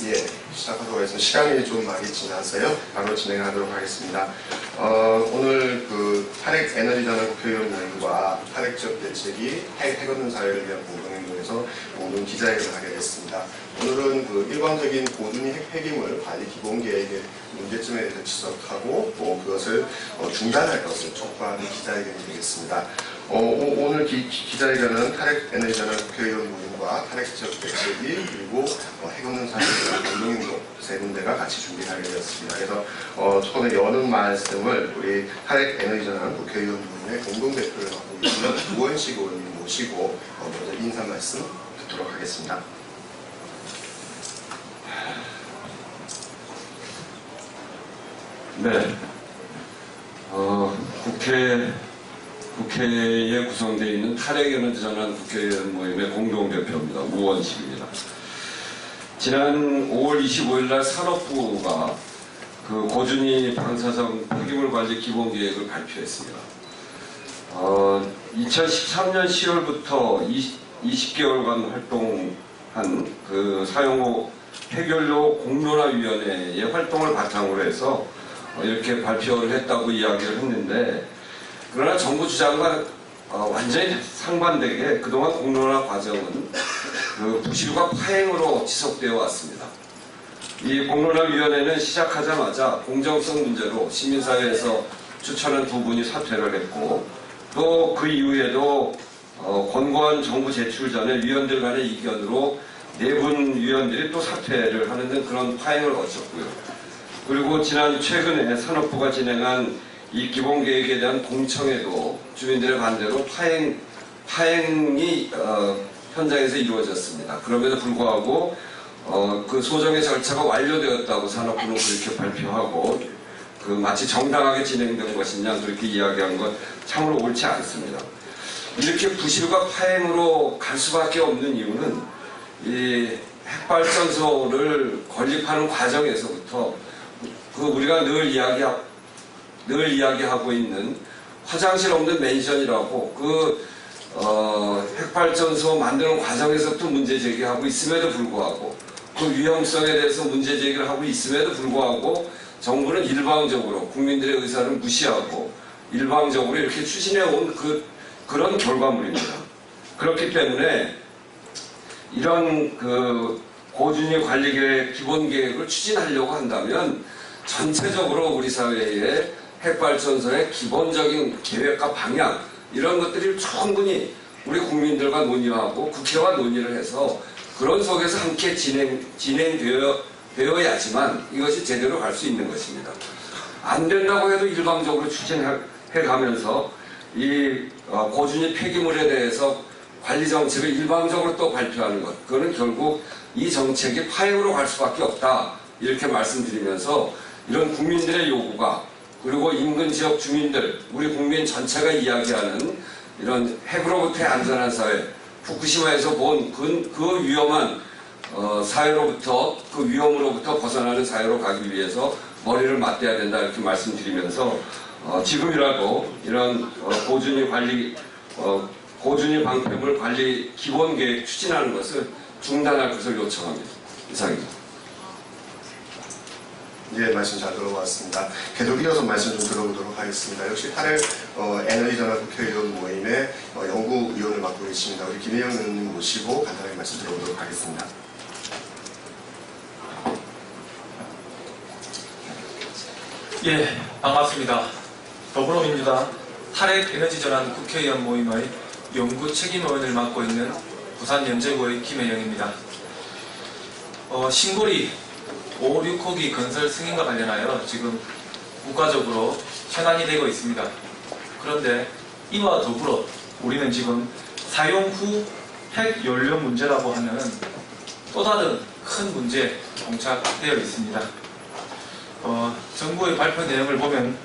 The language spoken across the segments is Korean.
예, 시작하도록 하겠습니다. 시간이 좀 많이 지나서요. 바로 진행하도록 하겠습니다. 오늘 그 탄핵 에너지 전환 국회의원 모임과 탄핵 지역 대책이 핵 없는 사회를 위한 공동행동에서 공동 기자회견을 하게 됐습니다. 오늘은 그 일반적인 고준위 핵 폐기물 관리 기본 계획의 문제점에 대해서 지적하고 또 그것을 중단할 것을 촉구하는 기자회견이 되겠습니다. 오늘 기자회견은 탄핵 에너지 전환 국회의원 모임과 탄핵 지역 대책이 그리고 핵 없는 사회를 위한 공동행동 세 군데가 같이 준비하게 되었습니다. 그래서 처음에 여는 말씀을 우리 탄핵 에너지 전환 국회의원 모임의 공동대표를 맡고 있는 우원식 의원님 모시고 먼저 인사 말씀 듣도록 하겠습니다. 네, 국회에 구성되어 있는 탄핵 에너지 전환 국회의원 모임의 공동대표입니다. 우원식입니다. 지난 5월 25일 날 산업부가 그 고준위 방사성 폐기물 관리 기본 계획을 발표했습니다. 2013년 10월부터 20개월간 활동한 그 사용호 해결료 공론화위원회의 활동을 바탕으로 해서 이렇게 발표를 했다고 이야기를 했는데, 그러나 정부 주장과 완전히 상반되게 그동안 공론화 과정은 그 부실과 파행으로 지속되어 왔습니다. 이 공론화위원회는 시작하자마자 공정성 문제로 시민사회에서 추천한 두 분이 사퇴를 했고, 또 그 이후에도 권고안 정부 제출 전에 위원들 간의 이견으로 네 분 위원들이 또 사퇴를 하는 등 그런 파행을 거쳤고요. 그리고 최근에 산업부가 진행한 이 기본계획에 대한 공청회도 주민들의 반대로 파행이 현장에서 이루어졌습니다. 그럼에도 불구하고 그 소정의 절차가 완료되었다고 산업부는 그렇게 발표하고 그 마치 정당하게 진행된 것이냐 그렇게 이야기한 건 참으로 옳지 않습니다. 이렇게 부실과 파행으로 갈 수밖에 없는 이유는 이 핵발전소를 건립하는 과정에서부터 그 우리가 늘 이야기하고 있는 화장실 없는 맨션이라고 그 핵발전소 만드는 과정에서부터 문제 제기하고 있음에도 불구하고 그 위험성에 대해서 문제 제기를 하고 있음에도 불구하고 정부는 일방적으로 국민들의 의사를 무시하고 일방적으로 이렇게 추진해온 그런 결과물입니다. 그렇기 때문에 이런 그 고준위 관리계획 기본계획을 추진하려고 한다면 전체적으로 우리 사회의 핵발전소의 기본적인 계획과 방향 이런 것들이 충분히 우리 국민들과 논의하고 국회와 논의를 해서 그런 속에서 함께 진행되어야지만 이것이 제대로 갈 수 있는 것입니다. 안 된다고 해도 일방적으로 추진해가면서 이 고준위 폐기물에 대해서 관리 정책을 일방적으로 또 발표하는 것, 그거는 결국 이 정책이 파행으로 갈 수밖에 없다 이렇게 말씀드리면서 이런 국민들의 요구가 그리고 인근 지역 주민들, 우리 국민 전체가 이야기하는 이런 핵으로부터의 안전한 사회, 후쿠시마에서 본 그 위험한 사회로부터 그 위험으로부터 벗어나는 사회로 가기 위해서 머리를 맞대야 된다 이렇게 말씀드리면서 지금이라도 이런 고준위 방패물 관리 기본 계획 추진하는 것을 중단할 것을 요청합니다. 이상입니다. 예, 말씀 잘 들어봤습니다. 계속 이어서 말씀 좀 들어보도록 하겠습니다. 역시 탄핵 에너지 전환 국회의원 모임의 연구위원을 맡고 계십니다. 우리 김혜영 의원님 모시고 간단하게 말씀 들어보도록 하겠습니다. 예, 반갑습니다. 더불어민주당 탄핵 에너지 전환 국회의원 모임의 연구 책임의원을 맡고 있는 부산 연제구의 김혜영입니다. 신고리 5, 6호기 건설 승인과 관련하여 지금 국가적으로 현안이 되고 있습니다. 그런데 이와 더불어 우리는 지금 사용 후 핵연료 문제라고 하는 또 다른 큰 문제에 봉착되어 있습니다. 정부의 발표 내용을 보면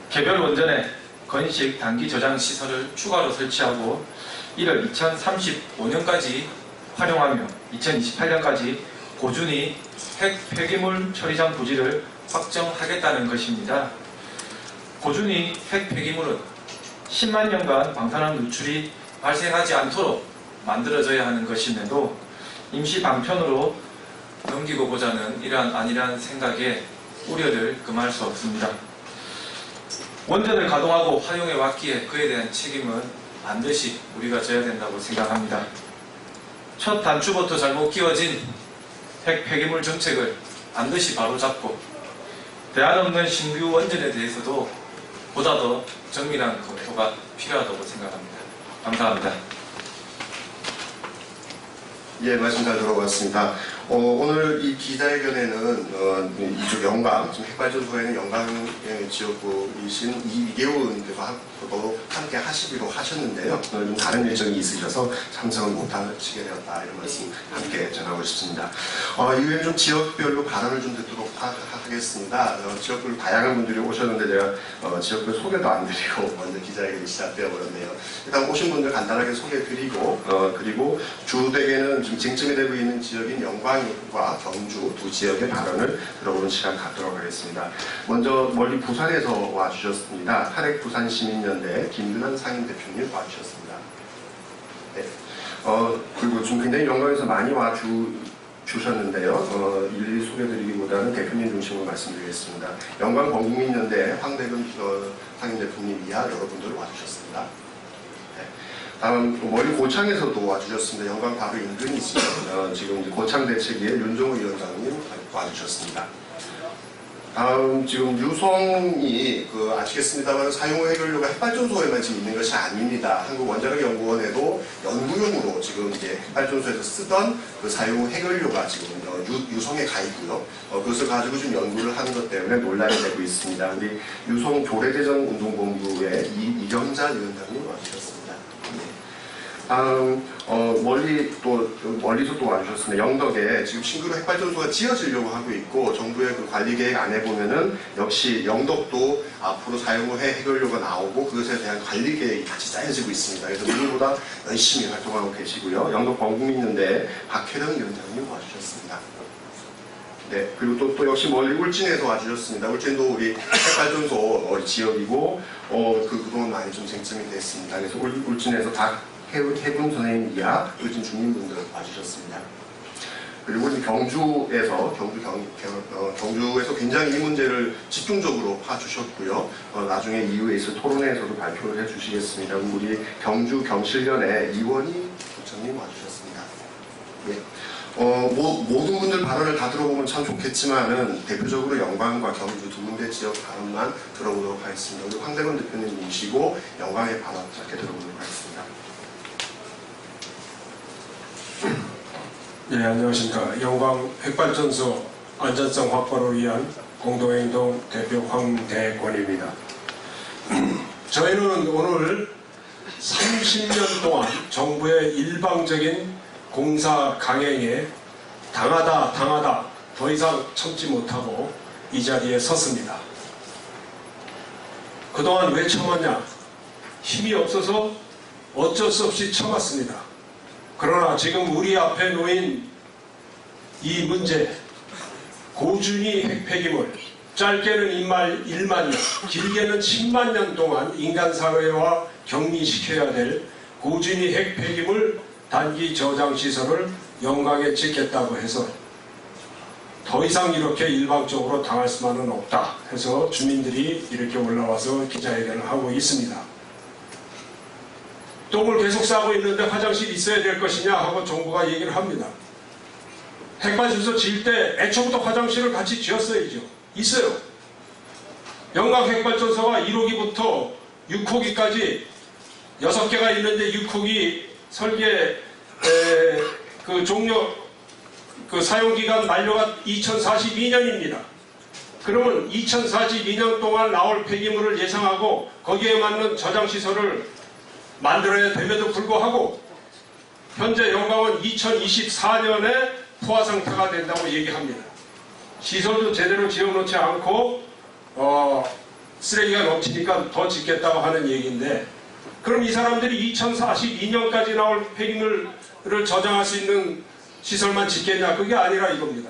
개별 원전에 건식 단기 저장 시설을 추가로 설치하고 이를 2035년까지 활용하며 2028년까지 고준위 핵 폐기물 처리장 부지를 확정하겠다는 것입니다. 고준위 핵 폐기물은 10만 년간 방사능 누출이 발생하지 않도록 만들어져야 하는 것임에도 임시 방편으로 넘기고 보자는 이러한 안일한 생각에 우려를 금할 수 없습니다. 원전을 가동하고 활용해 왔기에 그에 대한 책임은 반드시 우리가 져야 된다고 생각합니다. 첫 단추부터 잘못 끼워진 핵 폐기물 정책을 반드시 바로잡고 대안 없는 신규 원전에 대해서도 보다 더 정밀한 검토가 필요하다고 생각합니다. 감사합니다. 예, 말씀 잘 들어봤습니다. 오늘 이 기자회견에는 이쪽 영광, 지금 핵발전소에는 영광 지역구이신 이계훈께서 함께 하시기로 하셨는데요. 오늘 좀 다른 일정이 있으셔서 참석을 못하시게 되었다, 이런 말씀 함께 전하고 싶습니다. 이후에 좀 지역별로 발언을 좀 듣도록 하겠습니다. 지역별로 다양한 분들이 오셨는데 제가 지역별 소개도 안 드리고 먼저 기자회견이 시작되어 버렸네요. 일단 오신 분들 간단하게 소개해드리고 그리고 주되게는 지금 쟁점이 되고 있는 지역인 영광과 경주 두 지역의 발언을 들어보는 시간 갖도록 하겠습니다. 먼저 멀리 부산에서 와주셨습니다. 탈핵 부산시민연대 김윤환 상임대표님 와주셨습니다. 네. 그리고 지금 굉장히 영광에서 많이 와주셨는데요. 일일이 소개드리기보다는 대표님 중심으로 말씀드리겠습니다. 영광 범국민연대 황대근 상임대표님 이하 여러분들 와주셨습니다. 다음 멀리 고창에서도 와주셨습니다. 영광 바로 인근이시죠. 지금 이제 고창 대책위의 윤종호 위원장님 와주셨습니다. 다음 지금 유성이 아시겠습니다만 사용 후 해결료가 핵발전소에만 지금 있는 것이 아닙니다. 한국원자력연구원에도 연구용으로 지금 이제 핵발전소에서 쓰던 그 사용 후 해결료가 지금 유성에 가 있고요. 그것을 가지고 좀 연구를 하는 것 때문에 논란이 되고 있습니다. 우리 유성 조례제정 운동본부의 이경자 위원장님 와주셨습니다. 멀리서 또 와주셨습니다. 영덕에 지금 신규로 핵발전소가 지어지려고 하고 있고 정부의 그 관리 계획 안에 보면은 역시 영덕도 앞으로 사용 후 해결료가 나오고 그것에 대한 관리 계획이 같이 짜여지고 있습니다. 그래서 누구보다 열심히 활동하고 계시고요. 영덕 범국민연대 박혜령 위원장님 와주셨습니다. 네, 그리고 또 역시 멀리 울진에서 와주셨습니다. 울진도 우리 핵발전소 지역이고 그동안 많이 좀 쟁점이 됐습니다. 그래서 울진에서 해군 선생님 이하 울진 주민분들 와주셨습니다. 그리고 우리 경주에서 굉장히 이 문제를 집중적으로 파주셨고요. 나중에 이후에 있을 토론회에서도 발표를 해주시겠습니다. 우리 경주 경실련의 이원희 부장님 와주셨습니다. 네. 모든 분들 발언을 다 들어보면 참 좋겠지만은 대표적으로 영광과 경주 두 군데 지역 발언만 들어보도록 하겠습니다. 우리 황대건 대표님 모시고 영광의 발언 짧게 들어보도록 하겠습니다. 네, 안녕하십니까. 영광 핵발전소 안전성 확보를 위한 공동행동 대표 황대권입니다. 저희는 오늘 30년 동안 정부의 일방적인 공사 강행에 당하다 더 이상 참지 못하고 이 자리에 섰습니다. 그동안 왜 참았냐? 힘이 없어서 어쩔 수 없이 참았습니다. 그러나 지금 우리 앞에 놓인 이 문제, 고준위 핵폐기물, 짧게는 1만 년, 길게는 10만 년 동안 인간사회와 격리시켜야 될 고준위 핵폐기물 단기 저장시설을 영광에 짓겠다고 해서 더 이상 이렇게 일방적으로 당할 수만은 없다 해서 주민들이 이렇게 올라와서 기자회견을 하고 있습니다. 똥을 계속 싸고 있는데 화장실이 있어야 될 것이냐 하고 정부가 얘기를 합니다. 핵발전소 지을 때 애초부터 화장실을 같이 지었어야죠. 있어요. 영광 핵발전소가 1호기부터 6호기까지 6개가 있는데 6호기 설계 사용기간 만료가 2042년입니다. 그러면 2042년 동안 나올 폐기물을 예상하고 거기에 맞는 저장시설을 만들어야 됨에도 불구하고 현재 영광은 2024년에 포화 상태가 된다고 얘기합니다. 시설도 제대로 지어놓지 않고 쓰레기가 넘치니까 더 짓겠다고 하는 얘기인데 그럼 이 사람들이 2042년까지 나올 폐기물을 저장할 수 있는 시설만 짓겠냐? 그게 아니라 이겁니다.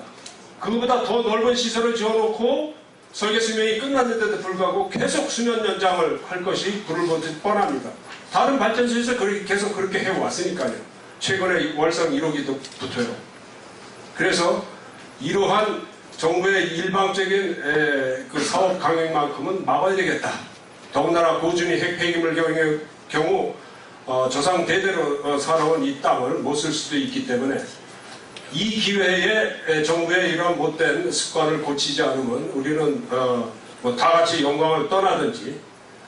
그거보다 더 넓은 시설을 지어놓고 설계 수명이 끝났는데도 불구하고 계속 수면 연장을 할 것이 불을 보듯 뻔합니다. 다른 발전소에서 계속 그렇게 해왔으니까요. 최근에 월성 1호기도 붙어요. 그래서 이러한 정부의 일방적인 그 사업 강행만큼은 막아야 되겠다. 더군다나 고준위 핵 폐기물 경우 조상 대대로 살아온 이 땅을 못 쓸 수도 있기 때문에 이 기회에 정부의 이런 못된 습관을 고치지 않으면 우리는 뭐 다 같이 영광을 떠나든지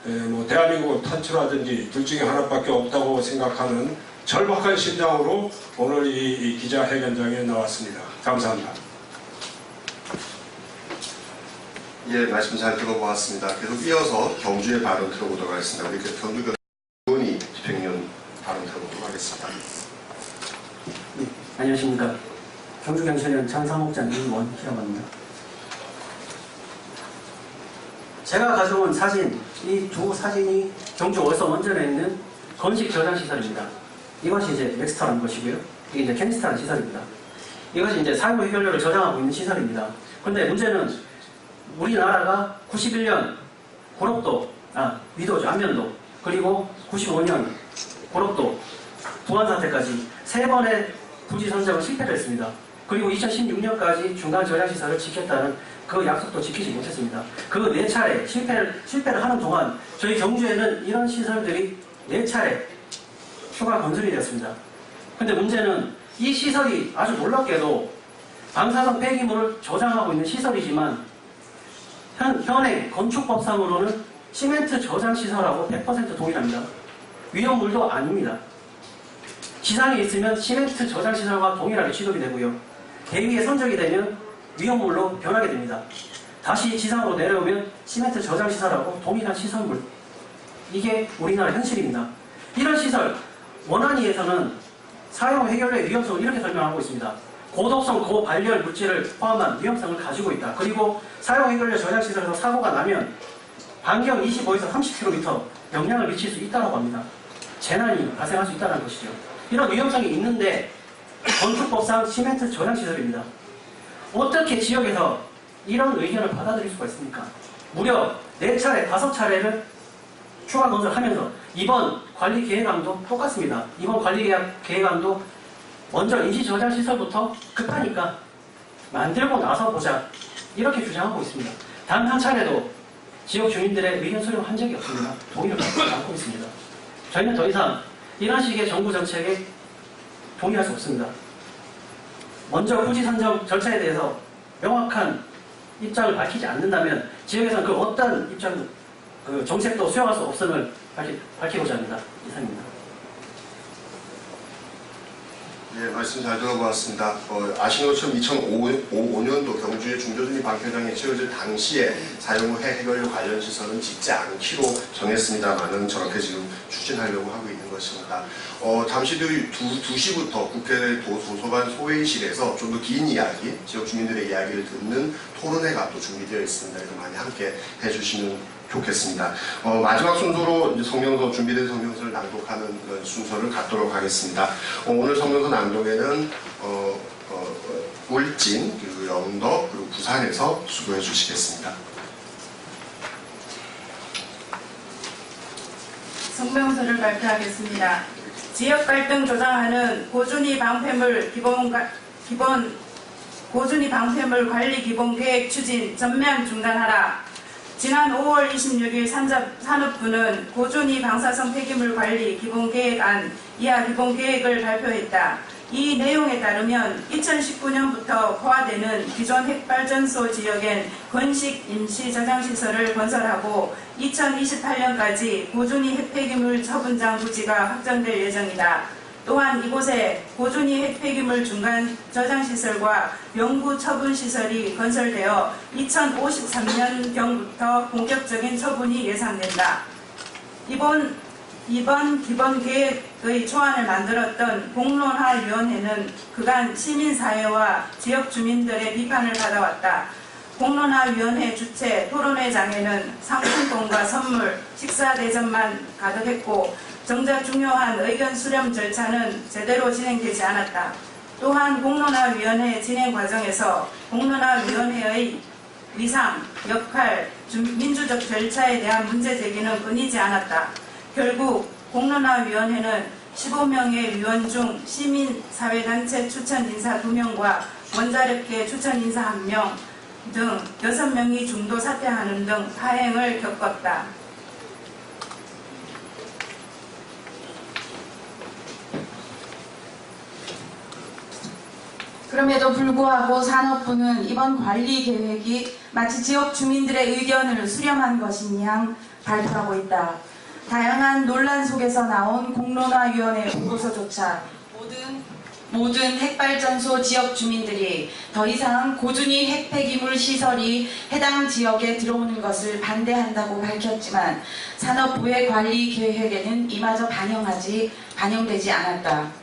뭐 대한민국을 탈출하든지 둘 중에 하나밖에 없다고 생각하는 절박한 심정으로 오늘 이 기자회견장에 나왔습니다. 감사합니다. 예, 말씀 잘 들어보았습니다. 계속 이어서 경주의 발언 들어보도록 하겠습니다. 우리 경주 교원이 집행위원 발언 들어보도록 하겠습니다. 네, 안녕하십니까. 경주경찰련 장상옥장 임원이라고 합니다. 제가 가져온 사진, 이 두 사진이 경주 월성 원전에 있는 건식 저장 시설입니다. 이것이 이제 넥스터라는 것이고요. 이게 이제 캐니스터라는 시설입니다. 이것이 이제 사용 해결료를 저장하고 있는 시설입니다. 그런데 문제는 우리나라가 91년 위도죠, 안면도, 그리고 95년 고록도, 부안사태까지 3번의 부지 선정을 실패를 했습니다. 그리고 2016년까지 중간 저장시설을 지켰다는 그 약속도 지키지 못했습니다. 그 4차례 실패를 하는 동안 저희 경주에는 이런 시설들이 4차례 추가 건설이 되었습니다. 근데 문제는 이 시설이 아주 놀랍게도 방사성 폐기물을 저장하고 있는 시설이지만 현행 건축법상으로는 시멘트 저장시설하고 100% 동일합니다. 위험물도 아닙니다. 지상에 있으면 시멘트 저장시설과 동일하게 취급이 되고요. 대위에 선적이 되면 위험물로 변하게 됩니다. 다시 지상으로 내려오면 시멘트 저장시설하고 동일한 시설물. 이게 우리나라 현실입니다. 이런 시설, 원안위에서는 사용 해결의 위험성을 이렇게 설명하고 있습니다. 고독성 고발열 물질을 포함한 위험성을 가지고 있다. 그리고 사용 해결료 저장시설에서 사고가 나면 반경 25에서 30km 영향을 미칠 수 있다고 합니다. 재난이 발생할 수 있다는 것이죠. 이런 위험성이 있는데 건축법상 시멘트 저장시설입니다. 어떻게 지역에서 이런 의견을 받아들일 수가 있습니까? 무려 4차례, 5차례를 추가 건설하면서 이번 관리계획안도 똑같습니다. 이번 관리계획안도 먼저 임시저장시설부터 급하니까 만들고 나서 보자, 이렇게 주장하고 있습니다. 단 한 차례도 지역 주민들의 의견 수렴을 한 적이 없습니다. 동의를 받지 않고 있습니다. 저희는 더 이상 이런 식의 정부 정책에 동의할 수 없습니다. 먼저 부지 선정 절차에 대해서 명확한 입장을 밝히지 않는다면 지역에서는 그 어떤 입장, 정책도 수용할 수 없음을 밝히고자 합니다. 이상입니다. 예, 말씀 잘 들어보았습니다. 아시는 것처럼 2005년도 경주의 중저준위 방패장에 채워질 당시에 사용 후 해결료 관련 시설은 짓지 않기로 정했습니다만은 저렇게 지금 추진하려고 하고 있는 것입니다. 잠시 뒤 2시부터 국회 도서관 소회의실에서 좀 더 긴 이야기, 지역 주민들의 이야기를 듣는 토론회가 또 준비되어 있습니다. 그래서 많이 함께 해주시면 좋겠습니다. 마지막 순서로 이제 준비된 성명서를 낭독하는 순서를 갖도록 하겠습니다. 오늘 성명서 낭독에는 울진, 그리고 영덕, 그리고 부산에서 수고해 주시겠습니다. 성명서를 발표하겠습니다. 지역 갈등 조장하는 고준위 방패물 고준위 방패물 관리 기본 계획 추진 전면 중단하라. 지난 5월 26일 산업부는 고준위 방사성 폐기물 관리 기본계획안 이하 기본계획을 발표했다. 이 내용에 따르면 2019년부터 포화되는 기존 핵발전소 지역엔 건식 임시저장시설을 건설하고 2028년까지 고준위 핵폐기물 처분장 부지가 확정될 예정이다. 또한 이곳에 고준위 핵폐기물 중간 저장시설과 영구 처분시설이 건설되어 2053년경부터 본격적인 처분이 예상된다. 이번 기본계획의 초안을 만들었던 공론화위원회는 그간 시민사회와 지역주민들의 비판을 받아왔다. 공론화위원회 주최 토론회장에는 상품권과 선물, 식사대접만 가득했고 정작 중요한 의견 수렴 절차는 제대로 진행되지 않았다. 또한 공론화위원회 진행 과정에서 공론화위원회의 위상, 역할, 민주적 절차에 대한 문제 제기는 끊이지 않았다. 결국 공론화위원회는 15명의 위원 중 시민사회단체 추천 인사 2명과 원자력계 추천 인사 1명 등 6명이 중도 사퇴하는 등 파행을 겪었다. 그럼에도 불구하고 산업부는 이번 관리 계획이 마치 지역 주민들의 의견을 수렴한 것인 양 발표하고 있다. 다양한 논란 속에서 나온 공론화위원회 보고서조차 모든 핵발전소 지역 주민들이 더 이상 고준위 핵폐기물 시설이 해당 지역에 들어오는 것을 반대한다고 밝혔지만 산업부의 관리 계획에는 이마저 반영되지 않았다.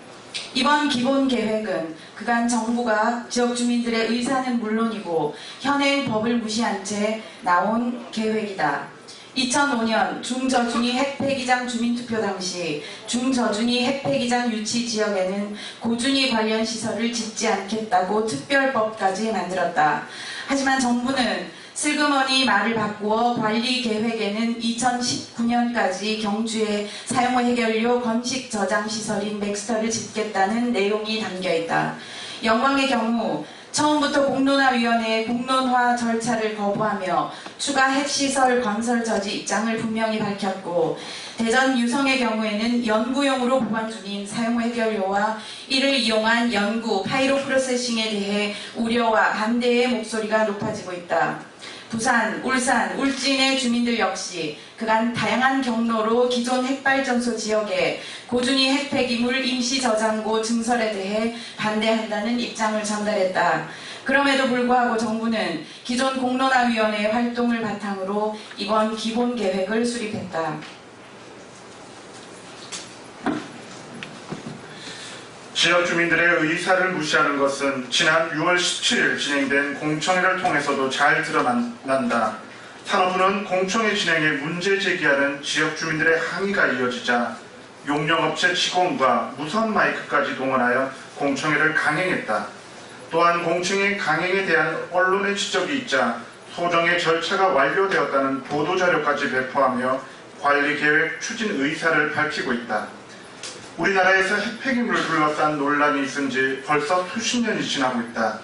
이번 기본 계획은 그간 정부가 지역 주민들의 의사는 물론이고 현행 법을 무시한 채 나온 계획이다. 2005년 중저준위 핵폐기장 주민투표 당시 중저준위 핵폐기장 유치 지역에는 고준위 관련 시설을 짓지 않겠다고 특별법까지 만들었다. 하지만 정부는 슬그머니 말을 바꾸어 관리 계획에는 2019년까지 경주에 사용호 해결료 건식 저장 시설인 맥스터를 짓겠다는 내용이 담겨있다. 영광의 경우 처음부터 공론화위원회의 공론화 절차를 거부하며 추가 핵시설 건설 저지 입장을 분명히 밝혔고 대전 유성의 경우에는 연구용으로 보관 중인 사용호 해결료와 이를 이용한 연구, 파이로 프로세싱에 대해 우려와 반대의 목소리가 높아지고 있다. 부산, 울산, 울진의 주민들 역시 그간 다양한 경로로 기존 핵발전소 지역에 고준위 핵폐기물 임시저장고 증설에 대해 반대한다는 입장을 전달했다. 그럼에도 불구하고 정부는 기존 공론화위원회의 활동을 바탕으로 이번 기본 계획을 수립했다. 지역 주민들의 의사를 무시하는 것은 지난 6월 17일 진행된 공청회를 통해서도 잘 드러난다. 산업부는 공청회 진행에 문제 제기하는 지역 주민들의 항의가 이어지자 용역업체 직원과 무선 마이크까지 동원하여 공청회를 강행했다. 또한 공청회 강행에 대한 언론의 지적이 있자 소정의 절차가 완료되었다는 보도자료까지 배포하며 관리계획 추진 의사를 밝히고 있다. 우리나라에서 핵폐기물을 둘러싼 논란이 있은 지 벌써 수십 년이 지나고 있다.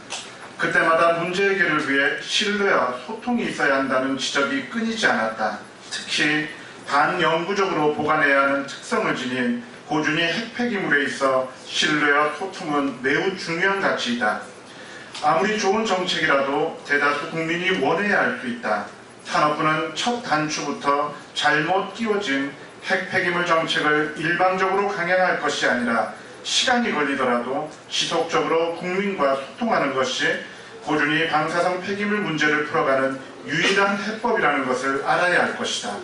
그때마다 문제 해결을 위해 신뢰와 소통이 있어야 한다는 지적이 끊이지 않았다. 특히 반영구적으로 보관해야 하는 특성을 지닌 고준위 핵폐기물에 있어 신뢰와 소통은 매우 중요한 가치이다. 아무리 좋은 정책이라도 대다수 국민이 원해야 할 수 있다. 산업부는 첫 단추부터 잘못 끼워진 핵폐기물 정책을 일방적으로 강행할 것이 아니라 시간이 걸리더라도 지속적으로 국민과 소통하는 것이 고준위 방사성 폐기물 문제를 풀어가는 유일한 해법이라는 것을 알아야 할 것이다.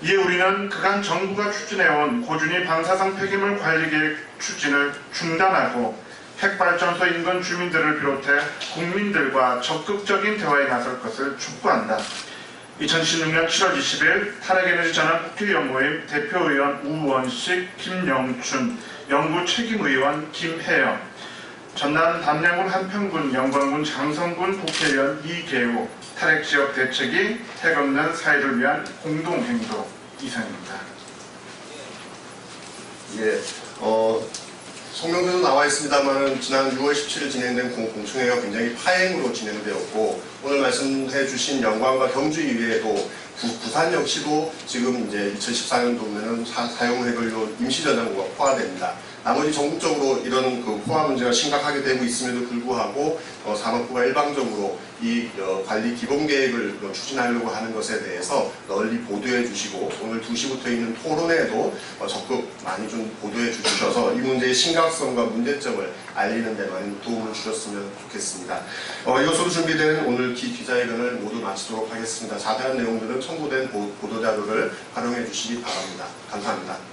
이에 우리는 그간 정부가 추진해온 고준위 방사성 폐기물 관리계획 추진을 중단하고 핵발전소 인근 주민들을 비롯해 국민들과 적극적인 대화에 나설 것을 촉구한다. 2016년 7월 20일 탈핵에너지전환 국회의원 대표의원 우원식, 김영춘, 연구 책임의원 김혜영, 전남 담양군 한평군 영광군 장성군 국회의원 이계호, 탈핵지역 대책위 핵없는 사회를 위한 공동행동 이상입니다. 예, 성명서도 나와 있습니다만 지난 6월 17일 진행된 공청회가 굉장히 파행으로 진행되었고 오늘 말씀해 주신 영광과 경주 이외에도 부산 역시도 지금 이제 2014년도면은 사용 해결료 임시저장고가 포화됩니다. 나머지 전국적으로 이런 그 포화 문제가 심각하게 되고 있음에도 불구하고 산업부가 일방적으로 이 관리 기본 계획을 추진하려고 하는 것에 대해서 널리 보도해 주시고 오늘 2시부터 있는 토론회에도 적극 많이 좀 보도해 주셔서 이 문제의 심각성과 문제점을 알리는 데 많은 도움을 주셨으면 좋겠습니다. 이것으로 준비된 오늘 기자회견을 모두 마치도록 하겠습니다. 자세한 내용들은 첨부된 보도자료를 활용해 주시기 바랍니다. 감사합니다.